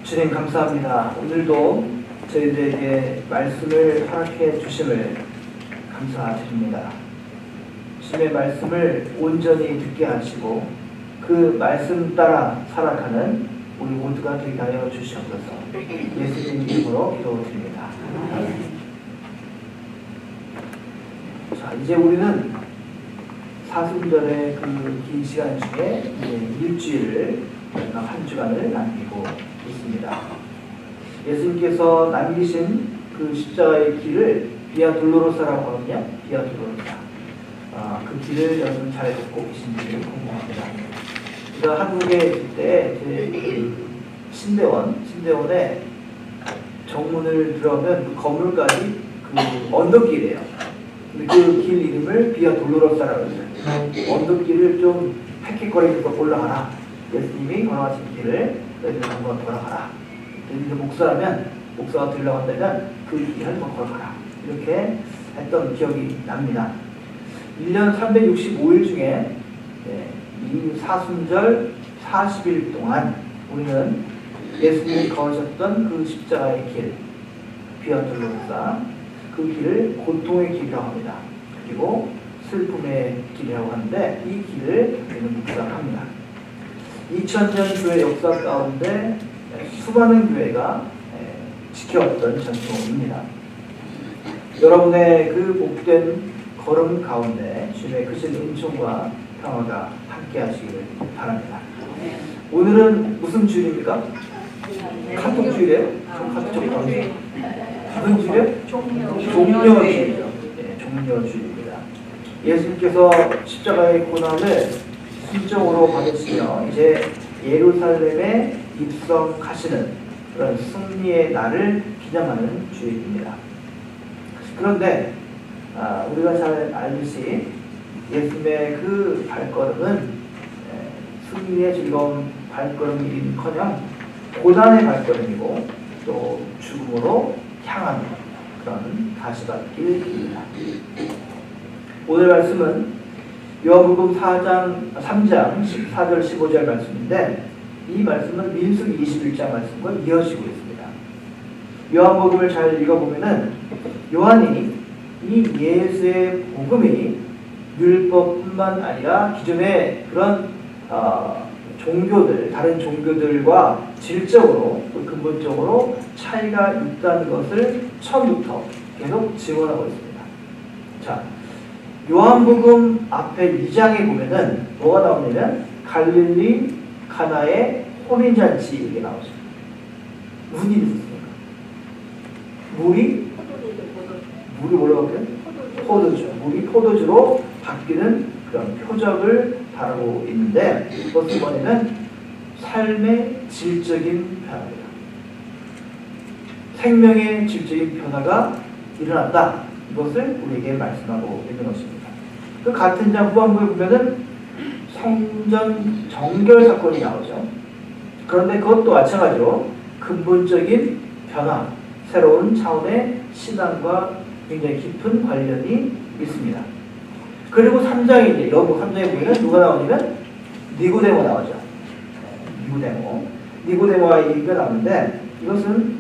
주님 감사합니다. 오늘도 저희들에게 말씀을 허락해 주심을 감사드립니다. 주님의 말씀을 온전히 듣게 하시고 그 말씀 따라 살아가는 우리 모두가 되게 하여 주시옵소서. 예수님 이름으로 기도드립니다. 자, 이제 우리는 사순절의 그 긴 시간 중에 일주일을 한 주간을 남기고 있습니다. 예수님께서 남기신 그 십자가의 길을 비아 돌로로사라고 하거든요. 비아 돌로로사. 그 길을 여러분 잘 걷고 계신지 궁금합니다. 제가 한국에 있을 때 그 신대원에 정문을 들어오면 그 건물까지 그 언덕길이에요. 근데 그 길 이름을 비아 돌로로사라고 했어요. 언덕길을 좀 헥헥거리면서 올라가라. 예수님이 걸어가신 길을 너희들 한번 돌아가라. 너희들 목사가 들려고 한다면 그 길을 한번 걸어가라. 이렇게 했던 기억이 납니다. 1년 365일 중에 이 사순절 40일 동안 우리는 예수님이 걸으셨던 그 십자가의 길, 비아 돌로로사, 그 길을 고통의 길이라고 합니다. 그리고 슬픔의 길이라고 하는데 이 길을 우리는 묵상합니다. 2000년 교회 역사 가운데 수많은 교회가 지켜왔던 전통입니다. 여러분의 그 복된 걸음 가운데 주님의 크신 은총과 평화가 함께 하시기를 바랍니다. 오늘은 무슨 주일입니까? 카톡 주일이에요? 카톡 방송. 무슨 주일이에요? 종려주일이죠. 종려주일입니다. 예수님께서 십자가의 고난을 순종으로 받으시며 이제 예루살렘에 입성하시는 그런 승리의 날을 기념하는 주일입니다. 그런데 우리가 잘 알듯이 예수님의 그 발걸음은 승리의 즐거운 발걸음이커녕 고난의 발걸음이고 또 죽음으로 향하는 그런 가시밭길입니다. 오늘 말씀은 요한복음 3장 14절 15절 말씀인데 이 말씀은 민수기 21장 말씀과 이어지고 있습니다. 요한복음을 잘 읽어보면은 요한이 이 예수의 복음이 율법뿐만 아니라 기존의 그런 다른 종교들과 질적으로 근본적으로 차이가 있다는 것을 처음부터 계속 증언하고 있습니다. 자, 요한복음 앞에 2장에 보면은 뭐가 나오냐면 갈릴리 가나의 혼인잔치 이게 나오죠. 무슨 일이 있었습니까? 물이 뭐라고 할까요? 포도주. 물이 포도주로 바뀌는 그런 표적을 다루고 있는데 그것은 뭐냐면 삶의 질적인 변화입니다. 생명의 질적인 변화가 일어났다. 이것을 우리에게 말씀하고 있는 것입니다. 그 같은 장 후반부에 보면은 성전 정결 사건이 나오죠. 그런데 그것도 마찬가지로 근본적인 변화, 새로운 차원의 신앙과 굉장히 깊은 관련이 있습니다. 그리고 3장에 이제 여기 3장에 보면은 누가 나오냐면 니고데모 나오죠. 니고데모와 얘기가 나오는데 이것은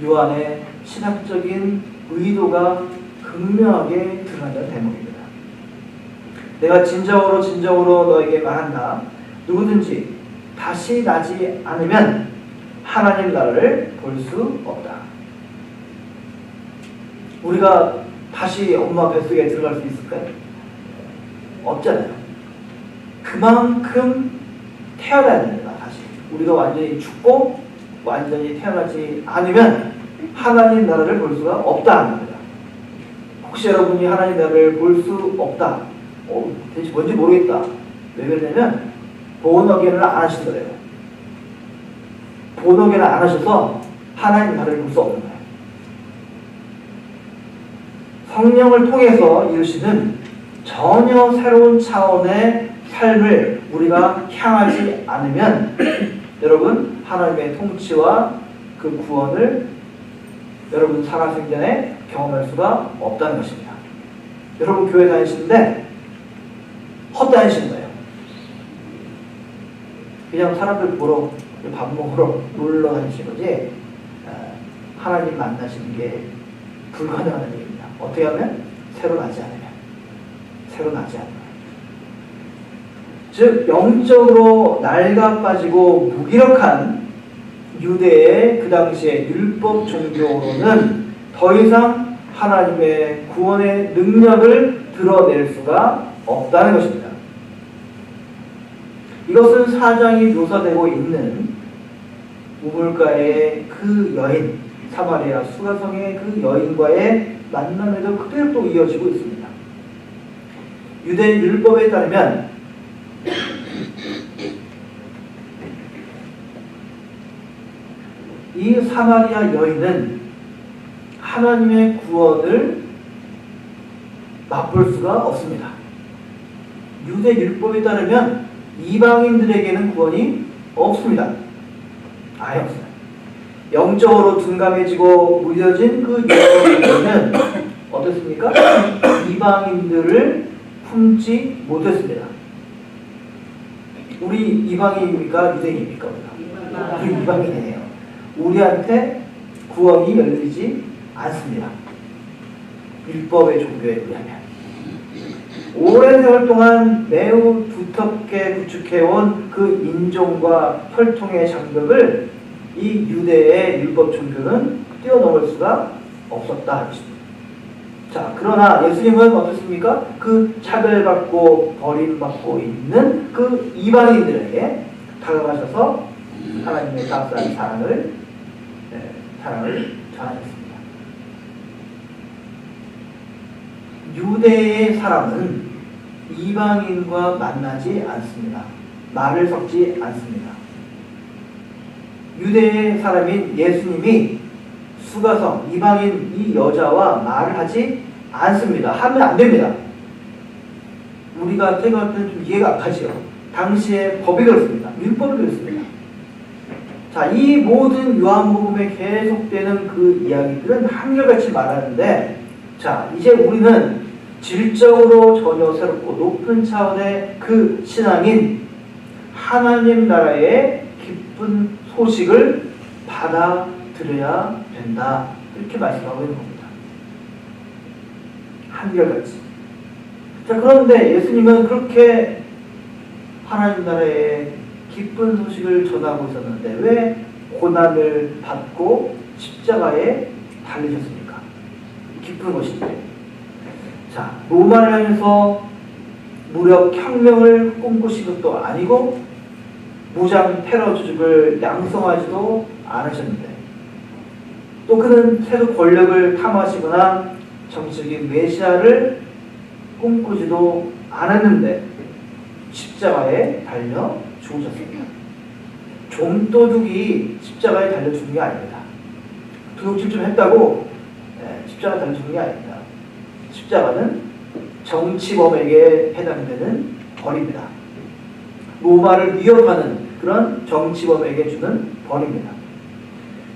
요한의 신학적인 의도가 극명하게 드러나는 대목입니다. 내가 진정으로 너에게 말한다. 누구든지 다시 나지 않으면 하나님 나라를 볼 수 없다. 우리가 다시 엄마 뱃속에 들어갈 수 있을까요? 없잖아요. 그만큼 태어나야 됩니다. 다시 우리가 완전히 죽고 완전히 태어나지 않으면 하나님 나라를 볼 수가 없다는 겁니다. 혹시 여러분이 하나님 나라를 볼 수 없다. 대체 뭔지 모르겠다. 왜 그러냐면 본어견을 안 하시더래요. 본어견을 안 하셔서 하나님 나라를 볼 수 없는 거예요. 성령을 통해서 이루시는 전혀 새로운 차원의 삶을 우리가 향하지 않으면 여러분 하나님의 통치와 그 구원을 여러분 살아생전에 경험할 수가 없다는 것입니다. 여러분 교회 다니시는데 헛다니시는 거예요. 그냥 사람들 보러 밥 먹으러 놀러 다니신 거지 하나님 만나시는 게 불가능한 일입니다. 어떻게 하면? 새로 나지 않으면. 즉 영적으로 낡아 빠지고 무기력한 유대의 그 당시의 율법 종교로는 더 이상 하나님의 구원의 능력을 드러낼 수가 없다는 것입니다. 이것은 4장이 묘사되고 있는 우물가의 그 여인, 사마리아 수가성의 그 여인과의 만남에도 그대로 또 이어지고 있습니다. 유대 율법에 따르면 이 사마리아 여인은 하나님의 구원을 맛볼 수가 없습니다. 유대 율법에 따르면 이방인들에게는 구원이 없습니다. 아예 없어요. 영적으로 둔감해지고 무뎌진 그 율법에는 어떻습니까? 이방인들을 품지 못했습니다. 우리 이방인입니까? 유대인입니까? 우리 이방인이에요. 우리한테 구원이 열리지 않습니다. 율법의 종교에 의하면. 오랜 세월 동안 매우 두텁게 구축해온 그 인종과 혈통의 장벽을 이 유대의 율법 종교는 뛰어넘을 수가 없었다. 자, 그러나 예수님은 어떻습니까? 그 차별받고 버림받고 있는 그 이방인들에게 다가가셔서 하나님의 따스한 사랑을 전하셨습니다. 유대의 사람은 이방인과 만나지 않습니다. 말을 섞지 않습니다. 유대의 사람인 예수님이 수가성, 이방인 이 여자와 말을 하지 않습니다. 하면 안 됩니다. 우리가 생각할 때는 좀 이해가 안 가죠. 당시의 법이 그렇습니다. 율법이 그렇습니다. 자, 이 모든 요한복음에 계속되는 그 이야기들은 한결같이 말하는데, 자, 이제 우리는 질적으로 전혀 새롭고 높은 차원의 그 신앙인 하나님 나라의 기쁜 소식을 받아들여야 된다. 이렇게 말씀하고 있는 겁니다. 한결같이. 자, 그런데 예수님은 그렇게 하나님 나라의 기쁜 소식을 전하고 있었는데 왜 고난을 받고 십자가에 달리셨습니까? 기쁜 것인데. 자, 로마를 향해서 무력 혁명을 꿈꾸신 것도 아니고 무장 테러 조직을 양성하지도 않으셨는데 또 그는 새로 권력을 탐하시거나 정치적인 메시아를 꿈꾸지도 않았는데 십자가에 달려 죽으셨습니다. 좀도둑이 십자가에 달려 죽은 게 아닙니다. 도둑질 좀 했다고 십자가에 달려 죽은 게 아닙니다. 십자가는 정치범에게 해당되는 벌입니다. 로마를 위협하는 그런 정치범에게 주는 벌입니다.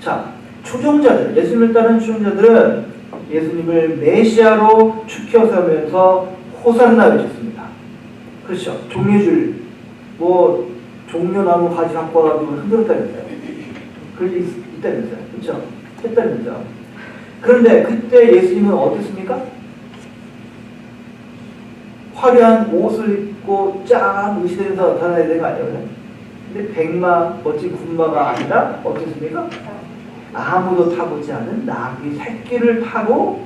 자, 추종자들, 예수님을 따르는 추종자들은 예수님을 메시아로 추켜 세우면서 호산나 외쳤습니다. 그렇죠. 종려줄, 종려나무 가지 갖고 와가지고 흔들었다면서요. 그럴 수 있다면서요. 그렇죠. 했다면서요. 그런데 그때 예수님은 어땠습니까? 화려한 옷을 입고 쫙 의시되면서 나타나야 되는 거 아니에요? 근데 백마, 멋진 군마가 아니라 어떻습니까? 아무도 타보지 않은 나귀 새끼를 타고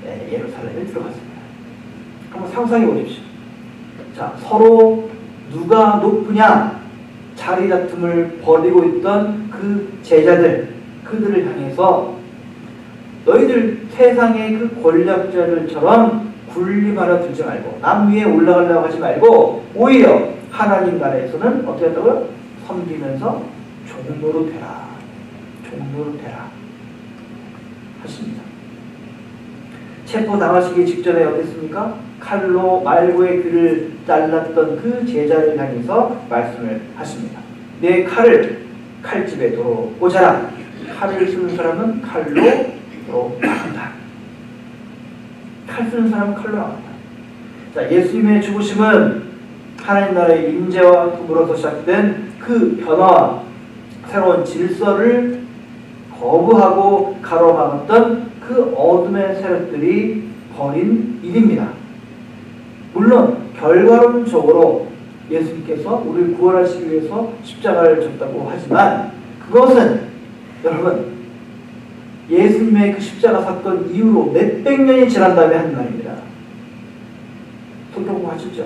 예루살렘에 들어갔습니다. 한번 상상해 보십시오. 자, 서로 누가 높으냐 자리 다툼을 벌이고 있던 그 제자들, 그들을 향해서 너희들 세상의 그 권력자들처럼 군림하러 들지 말고 남 위에 올라가려고 하지 말고 오히려 하나님 나라에서는 어떻게 한다고요? 섬기면서 종로로 되라. 종로로 되라. 하십니다. 체포 당하시기 직전에 어땠습니까? 칼로 말고의 귀를 잘랐던 그 제자를 향해서 말씀을 하십니다. 내 칼을 칼집에 도로 꽂아라. 칼을 쓰는 사람은 칼로 나간다. 칼 쓰는 사람은 칼로 나간다. 자, 예수님의 죽으심은 하나님 나라의 임재와 더불어서 시작된 그 변화와 새로운 질서를 거부하고 가로막았던 그 어둠의 세력들이 벌인 일입니다. 물론 결과론적으로 예수님께서 우리를 구원하시기 위해서 십자가를 졌다고 하지만 그것은 여러분 예수님의 그 십자가 사건 이후로 몇백 년이 지난 다음에 한 말입니다. 성경 하셨죠?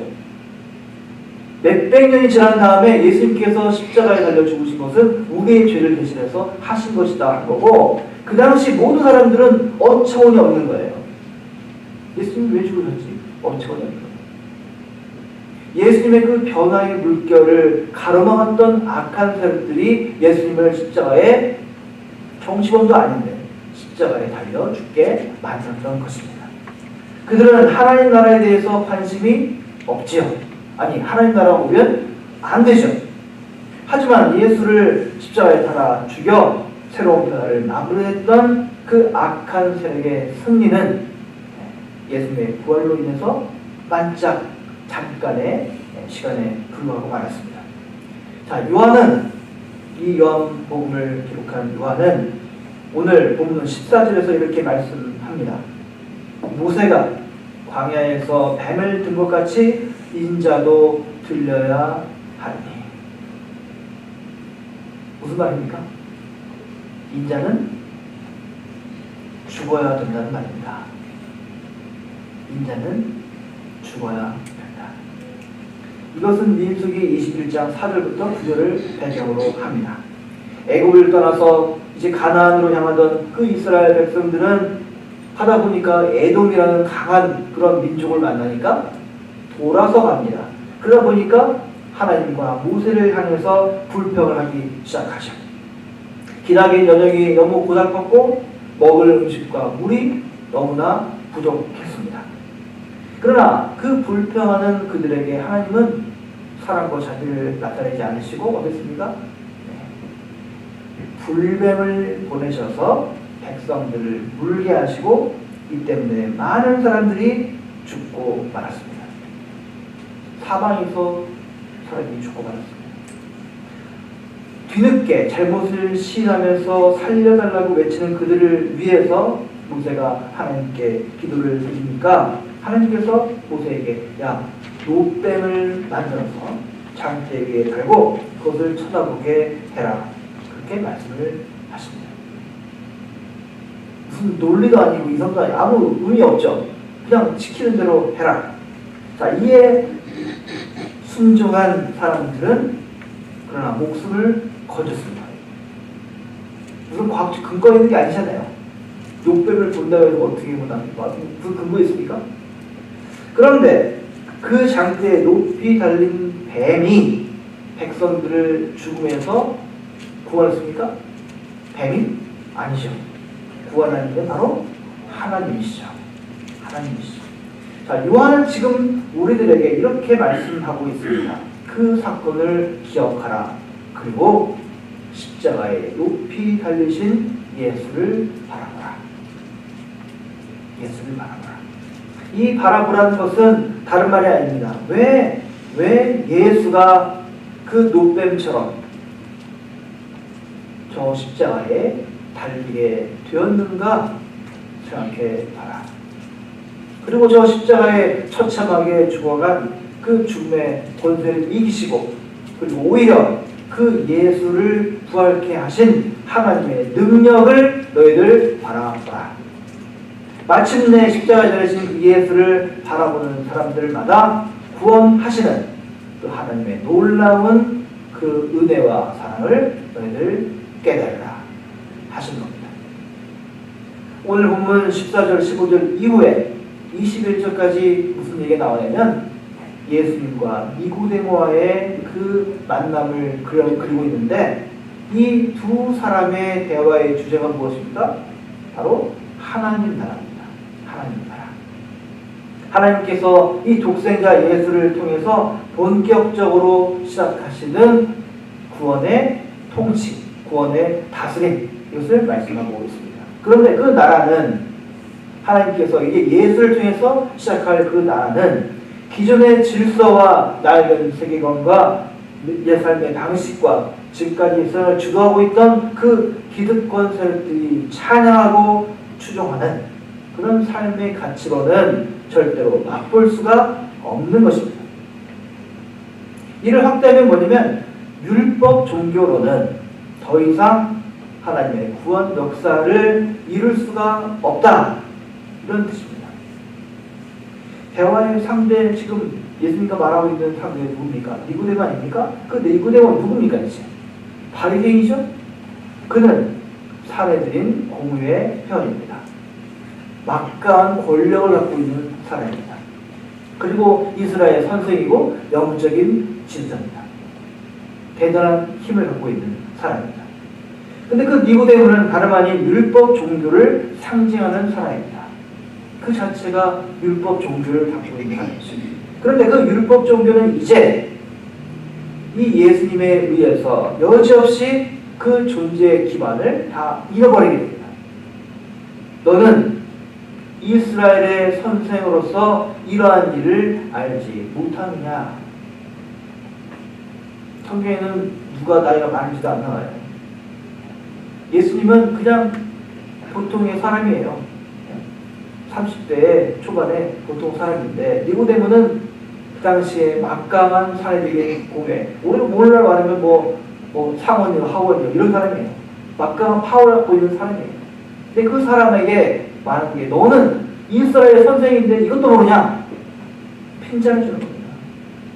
몇백 년이 지난 다음에 예수님께서 십자가에 달려 죽으신 것은 우리의 죄를 대신해서 하신 것이다 한 거고, 그 당시 모든 사람들은 어처구니 없는 거예요. 예수님이 왜 죽으셨지? 어처구니 없는 거예요. 예수님의 그 변화의 물결을 가로막았던 악한 세력들이 예수님을 십자가에 정치범도 아닌데 십자가에 달려 죽게 만들었던 것입니다. 그들은 하나님 나라에 대해서 관심이 없지요. 아니, 하나님 나라 오면 안 되죠. 하지만 예수를 십자가에 달아 죽여 새로운 변화를 마무리했던 그 악한 세력의 승리는 예수님의 부활로 인해서 반짝 잠깐의 시간에 불과하고 말았습니다. 자, 요한은, 이 요한복음을 기록한 요한은 오늘 본문 14절에서 이렇게 말씀합니다. 모세가 광야에서 뱀을 든 것 같이 인자도 들려야 하니. 무슨 말입니까? 인자는 죽어야 된다는 말입니다. 인자는 죽어야 된다. 이것은 민수기 21장 4절부터 9절을 배경으로 합니다. 애굽을 떠나서 이제 가나안으로 향하던 그 이스라엘 백성들은 하다 보니까 에돔이라는 강한 그런 민족을 만나니까 돌아서 갑니다. 그러다 보니까 하나님과 모세를 향해서 불평을 하기 시작하죠. 기나긴 여정이 너무 고달팠고 먹을 음식과 물이 너무나 부족했습니다. 그러나 그 불평하는 그들에게 하나님은 사랑과 자비를 나타내지 않으시고 어땠습니까? 불뱀을 보내셔서 백성들을 물게 하시고 이 때문에 많은 사람들이 죽고 말았습니다. 사방에서 사람이 죽고 말았습니다. 뒤늦게 잘못을 시인하면서 살려달라고 외치는 그들을 위해서 모세가 하나님께 기도를 드리니까 하나님께서 모세에게 야, 노뱀을 만들어서 장대 위에 달고 그것을 쳐다보게 해라. 그렇게 말씀을 하십니다. 무슨 논리도 아니고 이성도 아니고 아무 의미 없죠. 그냥 시키는 대로 해라. 자, 이에 순종한 사람들은 그러나 목숨을 건졌습니다. 무슨 과학적 근거 있는 게 아니잖아요. 노뱀을 본다고 해서 어떻게 본답니까? 무슨 근거 있습니까? 그런데 그 장대에 높이 달린 뱀이 백성들을 죽음에서 구원했습니까? 뱀이? 아니죠. 구원하는 게 바로 하나님이시죠. 하나님이시죠. 자, 요한은 지금 우리들에게 이렇게 말씀하고 있습니다. 그 사건을 기억하라. 그리고 십자가에 높이 달리신 예수를 바라보라. 예수를 바라보라. 이 바라보라는 것은 다른 말이 아닙니다. 왜 예수가 그 노뱀처럼 저 십자가에 달리게 되었는가 생각해 봐라. 그리고 저 십자가에 처참하게 죽어간 그 죽음의 권세를 이기시고 그리고 오히려 그 예수를 부활케 하신 하나님의 능력을 너희들 바라봐라. 마침내 십자가에 달리신 그 예수를 바라보는 사람들마다 구원하시는 그 하나님의 놀라운 그 은혜와 사랑을 너희들 깨달으라 하신 겁니다. 오늘 본문 14절 15절 이후에 21절까지 무슨 얘기가 나오냐면 예수님과 니고데모와의 그 만남을 그리고 있는데 이 두 사람의 대화의 주제가 무엇입니까? 바로 하나님 나라입니다. 하나님 나라. 하나님께서 이 독생자 예수를 통해서 본격적으로 시작하시는 구원의 통치, 구원의 다스림, 이것을 말씀하고 있습니다. 그런데 그 나라는 하나님께서 이게 예수를 통해서 시작할 그 나라는 기존의 질서와 낡은 세계관과 옛 삶의 방식과 지금까지 이스라엘을 주도하고 있던 그 기득권 세력들이 찬양하고 추종하는 그런 삶의 가치로는 절대로 맛볼 수가 없는 것입니다. 이를 확대하면 뭐냐면 율법 종교로는 더 이상 하나님의 구원 역사를 이룰 수가 없다, 이런 뜻입니다. 대화의 상대, 지금 예수님과 말하고 있는 상대 누굽니까? 니고데모 아닙니까? 그 니고데모는 누굽니까 이제? 바리새인이죠? 그는 사례들인 공유의 회원입니다. 막강한 권력을 갖고 있는 사람입니다. 그리고 이스라엘의 선생이고 영적인 지도자입니다. 대단한 힘을 갖고 있는 사람입니다. 근데 그 니고데모는 다름 아닌 율법 종교를 상징하는 사람입니다. 그 자체가 율법 종교를 갖고 있는 사람이죠. 그런데 그 율법 종교는 이제 이 예수님에 의해서 여지없이 그 존재의 기반을 다 잃어버리게 됩니다. 너는 이스라엘의 선생으로서 이러한 일을 알지 못하느냐? 성경에는 누가 나이가 많은지도 안 나와요. 예수님은 그냥 보통의 사람이에요. 30대 초반에 보통 사람인데 니고데모는 그 당시에 막강한 사례들의 공회, 오늘날 말하면 뭐 상원이요, 하원이요, 이런 사람이에요. 막강한 파워를 갖고 있는 사람이에요. 근데 그 사람에게 말하는 게, 너는 이스라엘의 선생인데 이것도 모르냐? 핀잔을 주는 겁니다.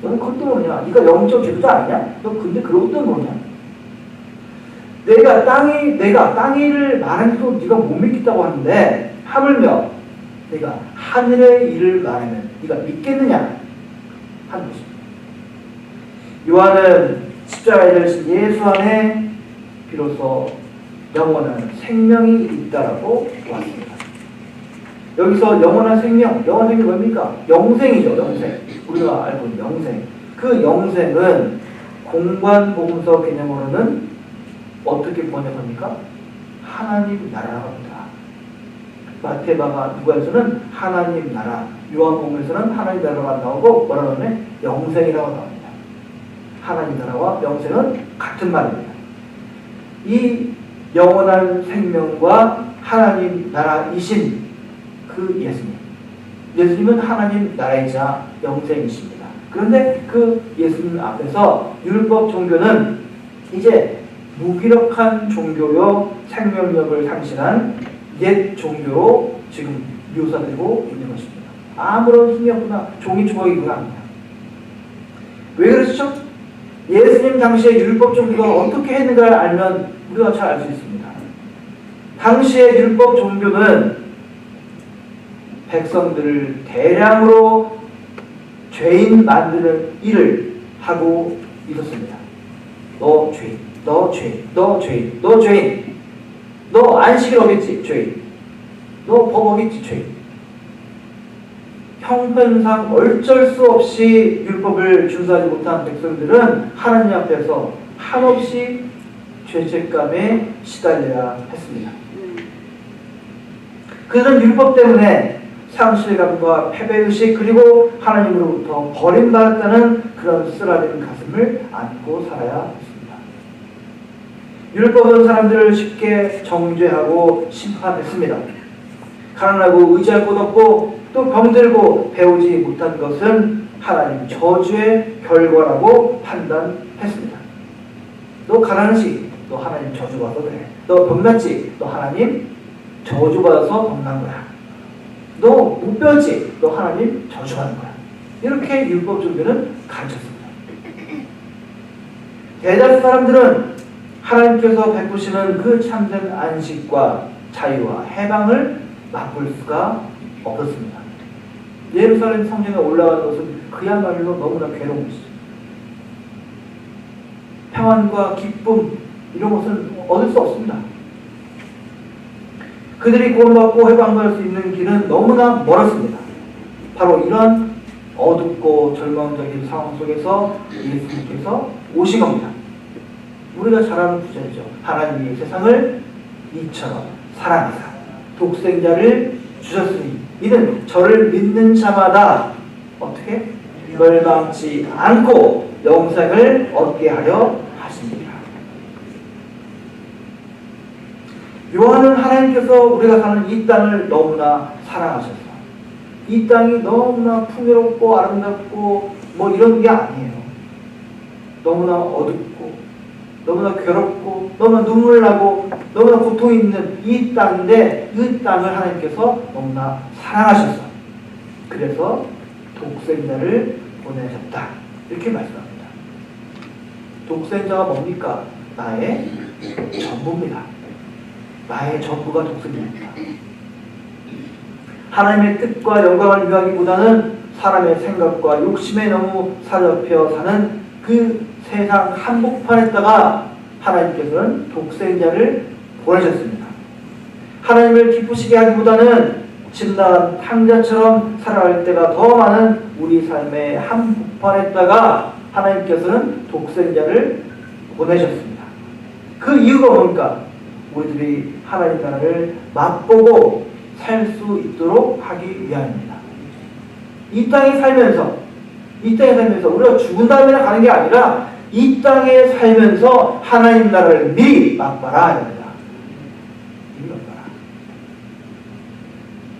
너는 그것도 모르냐? 네가 영적 지도자 아니냐? 너 근데 그런 것도 모르냐? 내가 땅의 일을 말하는데도 네가 못 믿겠다고 하는데, 하물며 내가 하늘의 일을 말하면 네가 믿겠느냐? 하는 것입니다. 요한은 십자가에 달리신 예수 안에 비로소 영원한 생명이 있다라고 보았습니다. 여기서 영원한 생명이 뭡니까? 영생이죠, 영생. 우리가 알고 있는 영생. 그 영생은 공관복음서 개념으로는 어떻게 번역합니까? 하나님 나라라고 합니다. 마태마가 누가에서는 하나님 나라, 요한복음에서는 하나님 나라가 나오고 뭐라고 하면 영생이라고 나옵니다. 하나님 나라와 영생은 같은 말입니다. 이 영원한 생명과 하나님 나라이신 그 예수님은 하나님 나라이자 영생이십니다. 그런데 그 예수님 앞에서 율법 종교는 이제 무기력한 종교요, 생명력을 상실한 옛 종교로 지금 묘사되고 있는 것입니다. 아무런 힘이 없구나, 종이 주먹이구나 합니다. 왜 그렇죠? 예수님 당시에 율법 종교가 어떻게 했는가를 알면 우리가 잘 알 수 있습니다. 당시의 율법 종교는 백성들을 대량으로 죄인 만드는 일을 하고 있었습니다. 너 죄인, 너 죄인, 너 죄인, 너 죄인, 너 안식일 어겼지? 죄인, 너 법 어겼지? 죄인. 형편상 어쩔 수 없이 율법을 준수하지 못한 백성들은 하나님 앞에서 한없이 죄책감에 시달려야 했습니다. 그들은 율법 때문에 상실감과 패배의식, 그리고 하나님으로부터 버림받았다는 그런 쓰라린 가슴을 안고 살아야 했습니다. 율법은 사람들을 쉽게 정죄하고 심판했습니다. 가난하고 의지할 곳 없고 또 병들고 배우지 못한 것은 하나님 저주의 결과라고 판단했습니다. 너 가난하지? 너 하나님 저주받아서 그래. 너 병났지? 너 하나님 저주받아서 병난 거야. 너 못 배웠지? 너 하나님 저주하는 거야. 이렇게 율법 종교는 가르쳤습니다. 대다수 사람들은 하나님께서 베푸시는 그 참된 안식과 자유와 해방을 맛볼 수가 없었습니다. 예루살렘 성전에 올라가는 것은 그야말로 너무나 괴로운 것이죠. 평안과 기쁨, 이런 것은 얻을 수 없습니다. 그들이 구원받고 해방받을 수 있는 길은 너무나 멀었습니다. 바로 이런 어둡고 절망적인 상황 속에서 예수님께서 오신 겁니다. 우리가 잘 아는 구절이죠. 하나님이 세상을 이처럼 사랑하사 독생자를 주셨으니 이는 저를 믿는 자마다 어떻게? 멸망치 않고 영생을 얻게 하려 하십니다. 요한은 하나님께서 우리가 사는 이 땅을 너무나 사랑하셔서 이 땅이 너무나 풍요롭고 아름답고 뭐 이런 게 아니에요. 너무나 어둡고 너무나 괴롭고 너무나 눈물 나고 너무나 고통이 있는 이 땅인데 이 땅을 하나님께서 너무나 사랑하셔서 그래서 독생자를 보내셨다. 이렇게 말씀합니다. 독생자가 뭡니까? 나의 전부입니다. 나의 전부가 독생자입니다. 하나님의 뜻과 영광을 위하기보다는 사람의 생각과 욕심에 너무 사로잡혀 사는 그 세상 한복판에다가 하나님께서는 독생자를 보내셨습니다. 하나님을 기쁘시게 하기보다는 집나간 탕자처럼 살아갈 때가 더 많은 우리 삶의 한복판에다가 하나님께서는 독생자를 보내셨습니다. 그 이유가 뭡니까? 우리들이 하나님 나라를 맛보고 살 수 있도록 하기 위함입니다. 이 땅에 살면서 우리가 죽은 다음에 가는 게 아니라 이 땅에 살면서 하나님 나라를 미리 맛봐라 합니다. 미리 맛봐라.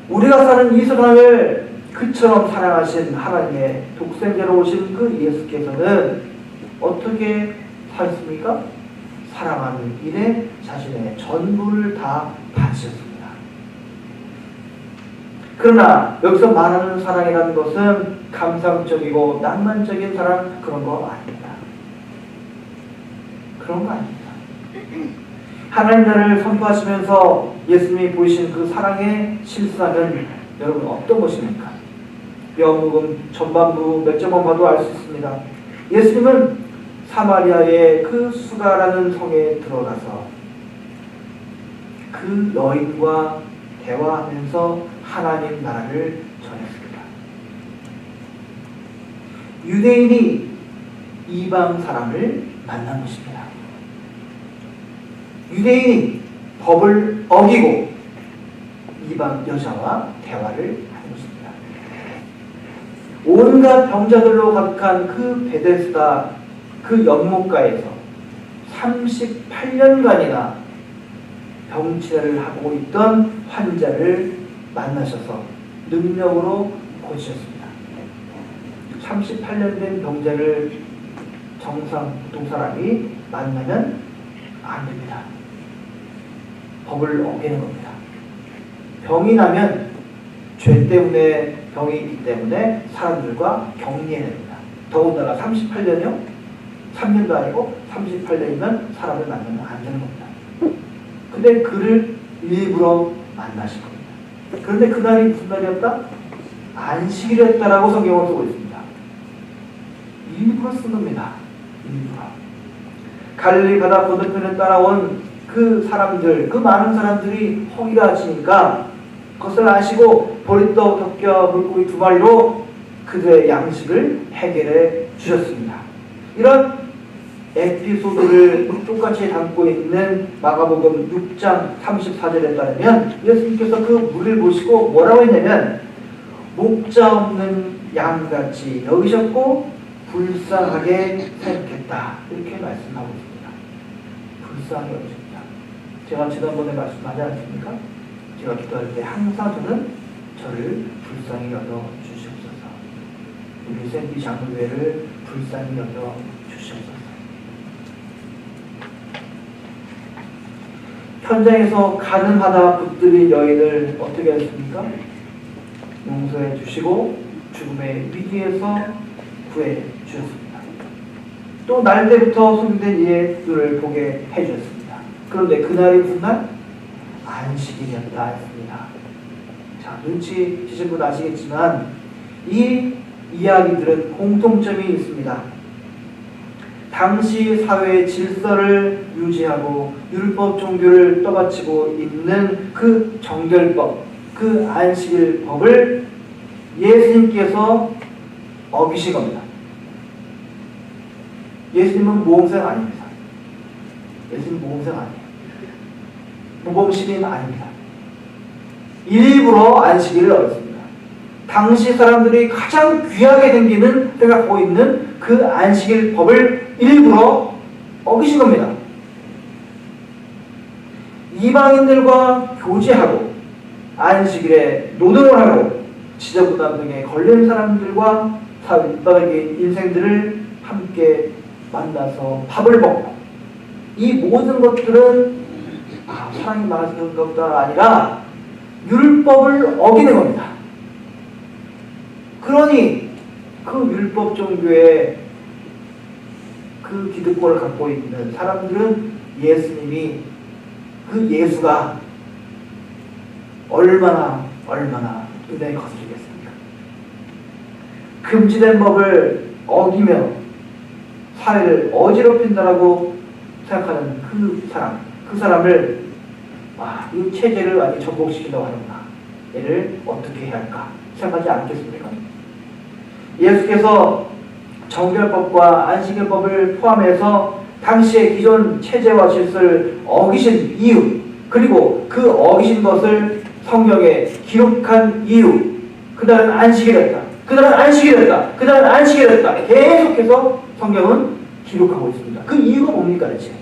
우리가 사는 이 세상을 그처럼 사랑하신 하나님의 독생자로 오신 그 예수께서는 어떻게 사셨습니까? 사랑하는 일에 자신의 전부를 다 바치셨습니다. 그러나 여기서 말하는 사랑이라는 것은 감상적이고 낭만적인 사랑 그런 거 아닙니다. 그런 거 아닙니다. 하나님 나라를 선포하시면서 예수님이 보이신 그 사랑의 실상은 여러분 어떤 것입니까? 뼈묵음 전반부 몇 점만 봐도 알 수 있습니다. 예수님은 사마리아의 그 수가라는 성에 들어가서 그 여인과 대화하면서 하나님 나라를 전했습니다. 유대인이 이방 사람을 만난 것입니다. 유대인이 법을 어기고 이방 여자와 대화를 한 것입니다. 온갖 병자들로 가득한 그 베데스다 그 연못가에서 38년간이나 병치레를 하고 있던 환자를 만나셔서 능력으로 고치셨습니다. 38년 된 병자를 정상 보통 사람이 만나면 안 됩니다. 법을 어기는 겁니다. 병이 나면 죄 때문에 병이 있기 때문에 사람들과 격리해야 됩니다. 더군다나 38년이요? 3년도 아니고 38년이면 사람을 만나면 안 되는 겁니다. 근데 그를 일부러 만나신 겁니다. 그런데 그날이 무슨 날이었다? 안식일이었다라고 성경을 쓰고 있습니다. 일부러 쓴 겁니다. 일부러. 갈릴리 바다 건너편에 따라온 그 사람들, 그 많은 사람들이 허기가 지니까 그것을 아시고 보리떡, 덮겨, 물고기 2마리로 그들의 양식을 해결해 주셨습니다. 이런 에피소드를 똑같이 담고 있는 마가복음 6장 34절에 따르면 예수님께서 그 무리를 보시고 뭐라고 했냐면 목자 없는 양같이 여기셨고 불쌍하게 생각했다. 이렇게 말씀하고 있습니다. 불쌍하게 여기셨다. 제가 지난번에 말씀하지 않습니까? 제가 기도할 때 항상 저는 저를 불쌍히 여겨 주시옵소서. 우리 샌디 장로교회를 불쌍히 여겨 주시옵소서. 현장에서 가늠하다 붙들린 여인을 어떻게 했습니까? 용서해 주시고 죽음의 위기에서 구해 주셨습니다. 또 날 때부터 소진된 이의 눈을 보게 해주셨습니다. 그런데 그날이 무슨 날? 안식일이었다 했습니다. 자, 눈치 주신 분 아시겠지만 이 이야기들은 공통점이 있습니다. 당시 사회의 질서를 유지하고 율법 종교를 떠받치고 있는 그 정결법, 그 안식일 법을 예수님께서 어기신 겁니다. 예수님은 모범생 아닙니다. 예수님 모범생 아니에요. 모범시민 아닙니다. 일부러 안식일을 어겼습니다. 당시 사람들이 가장 귀하게 생각하고 있는 그 안식일 법을 일부러 어기신 겁니다. 이방인들과 교제하고 안식일에 노동을 하고 지저분함 등에 걸린 사람들과 사회적인 인생들을 함께 만나서 밥을 먹고, 이 모든 것들은 사랑이 많아서 그런 것보다 아니라 율법을 어기는 겁니다. 그러니 그 율법 종교의 그 기득권을 갖고 있는 사람들은 예수님이, 그 예수가 얼마나 은혜에 거스르겠습니까? 금지된 법을 어기며 사회를 어지럽힌다라고 생각하는 그 사람을 이 체제를 많이 전복시킨다고 하는구나. 얘를 어떻게 해야 할까 생각하지 않겠습니까? 예수께서 정결법과 안식일법을 포함해서 당시의 기존 체제와 질서를 어기신 이유, 그리고 그 어기신 것을 성경에 기록한 이유, 그날은 안식일이었다, 그날은 안식일이었다, 그날은 안식일이었다, 계속해서 성경은 기록하고 있습니다. 그 이유가 뭡니까 대체?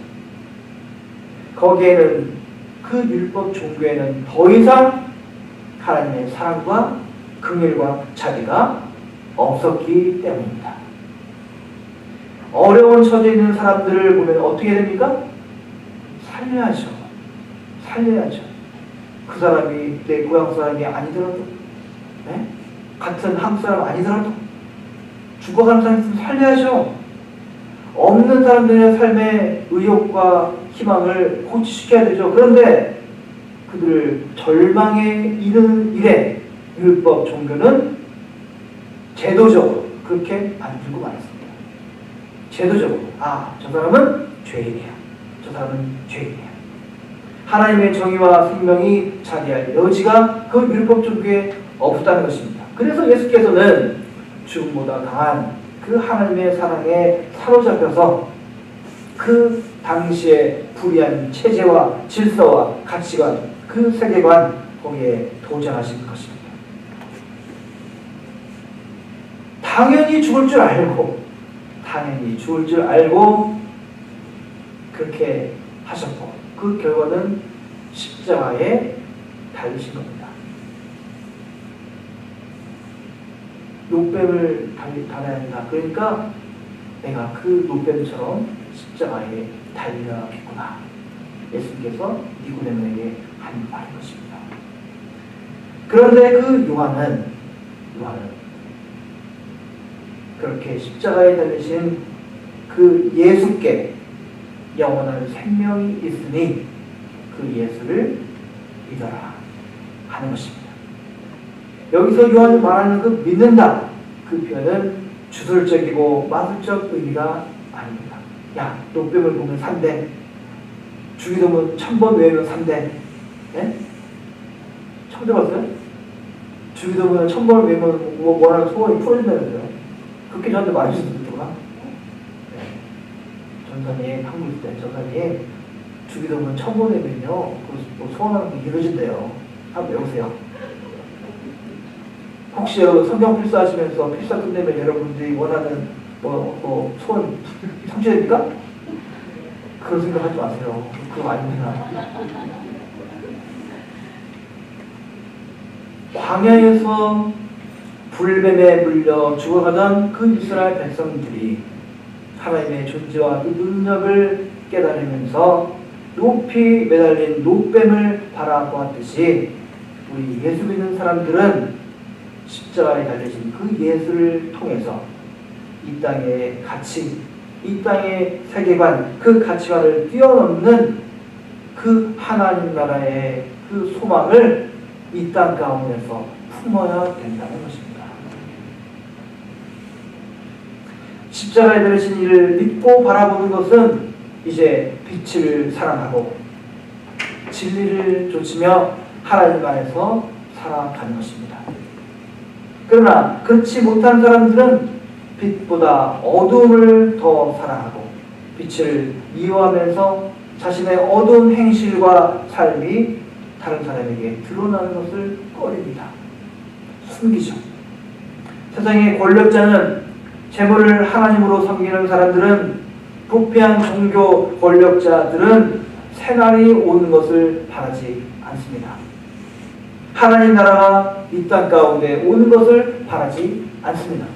거기에는, 그 율법 종교에는 더 이상 하나님의 사랑과 긍휼과 자비가 없었기 때문입니다. 어려운 처지에 있는 사람들을 보면 어떻게 됩니까? 살려야죠. 그 사람이 내 고향 사람이 아니더라도, 같은 한국 사람 아니더라도 죽어가는 사람 있으면 살려야죠. 없는 사람들의 삶의 의욕과 희망을 고취시켜야 되죠. 그런데 그들을 절망에 이르는 일에 율법 종교는 제도적으로 그렇게 만들고 말았습니다. 제도적으로 저 사람은 죄인이야, 저 사람은 죄인이야. 하나님의 정의와 생명이 자리할 여지가 그 율법 종교에 없다는 것입니다. 그래서 예수께서는 죽음보다 강한 그 하나님의 사랑에 사로잡혀서 그 당시의 불의한 체제와 질서와 가치관, 그 세계관, 거기에 도전하신 것입니다. 당연히 죽을 줄 알고 그렇게 하셨고, 그 결과는 십자가에 달리신 겁니다. 노뱀을 달아야 한다. 그러니까 내가 그 노뱀처럼 십자가에 달려야겠구나. 예수님께서 니고데모에게 한 말인 것입니다. 그런데 그 요한은 그렇게 십자가에 달리신 그 예수께 영원한 생명이 있으니 그 예수를 믿어라 하는 것입니다. 여기서 요한이 말하는 그 믿는다, 그 표현은 주술적이고 마술적 의미가 아닙니다. 야, 노뱀을 보면 산대, 주기도문 1000번 외우면 산대. 처음 들어봤어요? 주기도문 1000번을 외우면 원하는 소원이 풀어진다면서요. 그렇게 저한테 말해주셨더구나. 전사님, 한국 있을 때 전사님 주기도문 1000번 외우면요 소원하는 게 이루어진대요. 한번 외우세요. 혹시 여러분 성경 필사하시면서 필사 끝내면 여러분들이 원하는 소원 성취됩니까? 그런 생각하지 마세요. 그거 아닙니다. 광야에서 불뱀에 물려 죽어가던 그 이스라엘 백성들이 하나님의 존재와 그 능력을 깨달으면서 높이 매달린 노뱀을 바라보았듯이, 우리 예수 믿는 사람들은 십자가에 달리신 그 예수를 통해서 이 땅의 가치, 이 땅의 세계관, 그 가치관을 뛰어넘는 그 하나님 나라의 그 소망을 이 땅 가운데서 품어야 된다는 것입니다. 십자가에 달리신 이를 믿고 바라보는 것은 이제 빛을 사랑하고 진리를 좇으며 하나님 안에서 살아가는 것입니다. 그러나 그렇지 못한 사람들은 빛보다 어두움을 더 사랑하고 빛을 미워하면서 자신의 어두운 행실과 삶이 다른 사람에게 드러나는 것을 꺼립니다. 숨기죠. 세상의 권력자는, 재물을 하나님으로 섬기는 사람들은, 부패한 종교 권력자들은 새날이 오는 것을 바라지 않습니다. 하나님 나라가 이 땅 가운데 오는 것을 바라지 않습니다.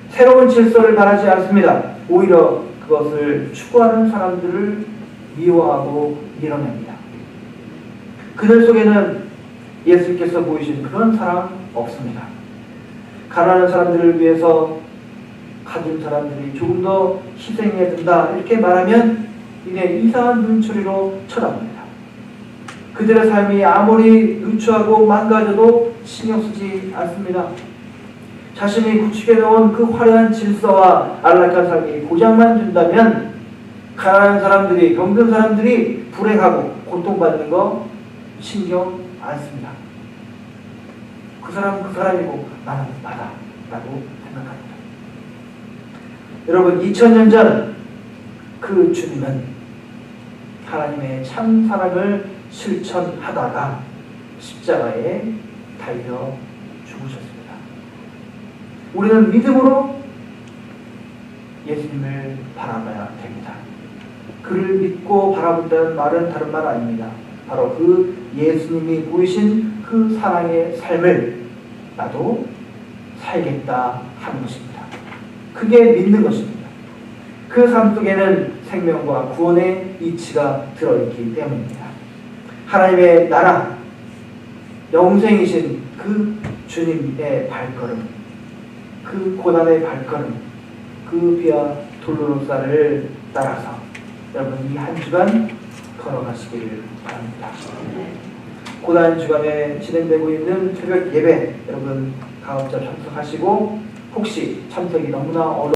새로운 질서를 바라지 않습니다. 오히려 그것을 추구하는 사람들을 미워하고 밀어냅니다. 그들 속에는 예수께서 보이신 그런 사랑 없습니다. 가난한 사람들을 위해서 가진 사람들이 조금 더 희생해야 된다 이렇게 말하면 이내 이상한 눈초리로 쳐다봅니다. 그들의 삶이 아무리 누추하고 망가져도 신경 쓰지 않습니다. 자신이 구축해 놓은 그 화려한 질서와 안락한 삶이 고장만 준다면 가난한 사람들이, 병든 사람들이 불행하고 고통받는 거 신경 안 씁니다. 그 사람은 그 사람이고 나는 나다 라고 생각합니다. 여러분, 2000년 전 그 주님은 하나님의 참 사랑을 실천하다가 십자가에 달려 죽으셨습니다. 우리는 믿음으로 예수님을 바라봐야 됩니다. 그를 믿고 바라본다는 말은 다른 말 아닙니다. 바로 그 예수님이 보이신 그 사랑의 삶을 나도 살겠다 하는 것입니다. 그게 믿는 것입니다. 그 삶 속에는 생명과 구원의 이치가 들어있기 때문입니다. 하나님의 나라, 영생이신 그 주님의 발걸음, 그 고난의 발걸음, 그 비아 돌로로사를 따라서 여러분 이 한 주간 걸어가시기를 바랍니다. 고난 주간에 진행되고 있는 새벽 예배 여러분 가급적 참석하시고 혹시 참석이 너무나 어려운